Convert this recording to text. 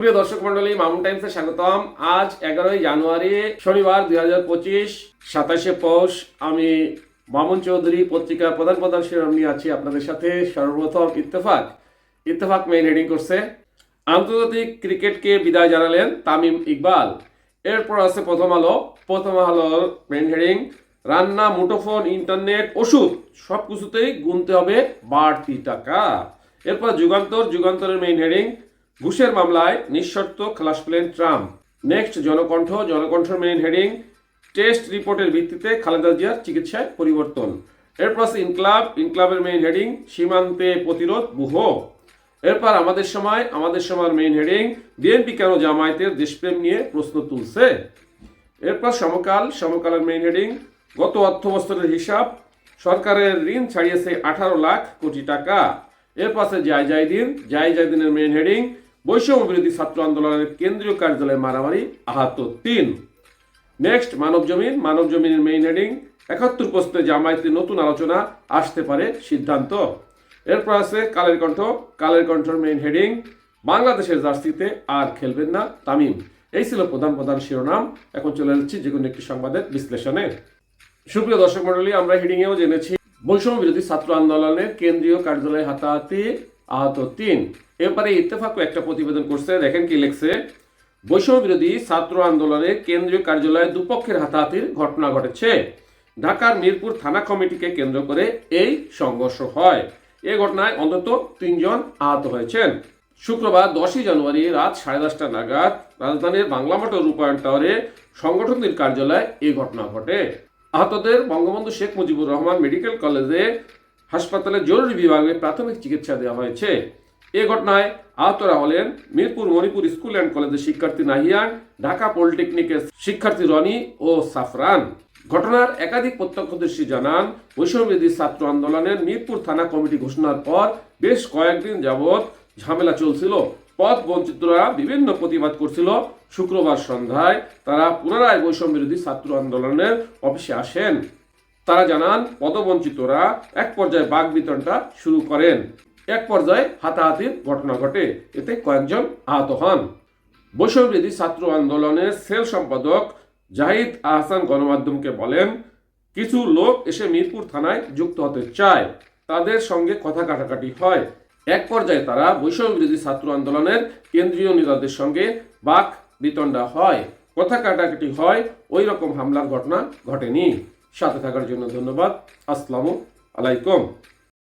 প্রিয় দর্শক মন্ডলী, মামুন টাইমসে স্বাগতম। আজ 11ই জানুয়ারি শনিবার 2025, 27শে পৌষ। আমি মামুন চৌধুরী পত্রিকার প্রধান শিরোনাম নিয়ে আছি আপনাদের সাথে। সর্বপ্রথম ইত্তেফাক মেইন হেডিং করছে, আন্তর্জাতিক ক্রিকেটকে বিদায় জানালেন তামিম ইকবাল। এরপর আছে প্রথম আলোর মেইন হেডিং, রান্না, মুঠোফোন, ইন্টারনেট, ওষুধ সবকিছুতেই গুনতে হবে বাড়তি টাকা। এরপর যুগান্তরের মেইন হেডিং, ঘুষের মামলায় নিঃশর্ত খালাস পেলেন ট্রাম্প। নেক্সট জনকণ্ঠের মেইন হেডিং, টেস্ট রিপোর্টের ভিত্তিতে খালেদা জিয়ার চিকিৎসায় পরিবর্তন। এরপর ইনকলাবের মেইন হেডিং, সীমান্তে প্রতিরোধ ব্যূহ। এরপর আমাদের সময়ের মেইন হেডিং, বিএনপি কেন জামায়াতের দেশপ্রেম নিয়ে প্রশ্ন তুলছে। এরপর সমকালের মেইন হেডিং, গত অর্থবছরের হিসাব, সরকারের ঋণ ছাড়িয়েছে 18 লাখ কোটি টাকা। এরপর আছে জায়দিনের মেইন হেডিং, বৈষম্য বিরোধী ছাত্র আন্দোলনের কেন্দ্রীয় কার্যালয়ে মারামারি, আহত 3। নেক্সট মানবজমিনের মেইন হেডিং, 71 প্রশ্নে জামায়াতের নতুন আলোচনা, আসতে পারে সিদ্ধান্ত। এরপর আছে কালের কণ্ঠের মেইন হেডিং, বাংলাদেশের জার্সিতে আর খেলবেন না তামিম। এই ছিল প্রধান শিরোনাম। এখন চলে যাচ্ছি যে কোনো একটি সংবাদের বিশ্লেষণে। সুপ্রিয় দর্শক মন্ডলী, আমরা হেডিংয়েও জেনেছি বৈষম্য বিরোধী ছাত্র আন্দোলনের কেন্দ্রীয় কার্যালয়ে হাতাহাতি, আহত 3। এরপরে ইত্তেফাক একটা প্রতিবেদন করছে, দেখেন কি লিখছে। বৈষম্য বিরোধী ছাত্র আন্দোলনের কেন্দ্রীয় কার্যালয়ে দুপক্ষের হাতাহাতির ঘটনা ঘটেছে। ঢাকার মিরপুর থানা কমিটিকে কেন্দ্র করে এই সংঘর্ষ হয়। এ ঘটনায় অন্তত 3 জন আহত হয়েছেন। শুক্রবার 10ই জানুয়ারি রাত 10:30 নাগাদ রাজধানীর বাংলা মোটর রূপায়ণ টাওয়ারে সংগঠনটির কার্যালয়ে এই ঘটনা ঘটে। আহতদের বঙ্গবন্ধু শেখ মুজিবুর রহমান মেডিকেল কলেজে হাসপাতালে জরুরি বিভাগে প্রাথমিক চিকিৎসা দেওয়া হয়েছে। এ ঘটনায় আহতরা হলেন মিরপুর মণিপুর স্কুল অ্যান্ড কলেজের শিক্ষার্থী নাহিয়ান, ঢাকা পলিটেকনিকের শিক্ষার্থী রনি ও সাফরান। ঘটনার একাধিক প্রত্যক্ষদর্শী জানান, বৈষম্যবিরোধী ছাত্র আন্দোলনের মিরপুর থানা কমিটি ঘোষণার পর বেশ কয়েকদিন যাবৎ ঝামেলা চলছিল। পথ বঞ্চিতরা বিভিন্ন প্রতিবাদ করছিল। শুক্রবার সন্ধ্যায় তারা পুনরায় বৈষম্য বিরোধী ছাত্র আন্দোলনের অফিসে আসেন। তারা জানান, পদবঞ্চিতরা এক পর্যায়ে বাকবিতণ্ডা শুরু করেন। এক পর্যায়ে হাতাহাতির ঘটনা ঘটে, এতে কয়েকজন আহত হন। বৈষম্য বিরোধী ছাত্র আন্দোলনের সেল সম্পাদক জাহিদ আহসান গণমাধ্যমকে বলেন, কিছু লোক এসে মিরপুর থানায় যুক্ত হতে চায়, তাদের সঙ্গে কথা কাটাকাটি হয়। এক পর্যায়ে তারা বৈষম্য বিরোধী ছাত্র আন্দোলনের কেন্দ্রীয় নেতাদের সঙ্গে বাক বিতণ্ডা হয়, কথা কাটাকাটি হয়। ওই রকম হামলার ঘটনা ঘটেনি। সাথে থাকার জন্য ধন্যবাদ। আসসালামু আলাইকুম।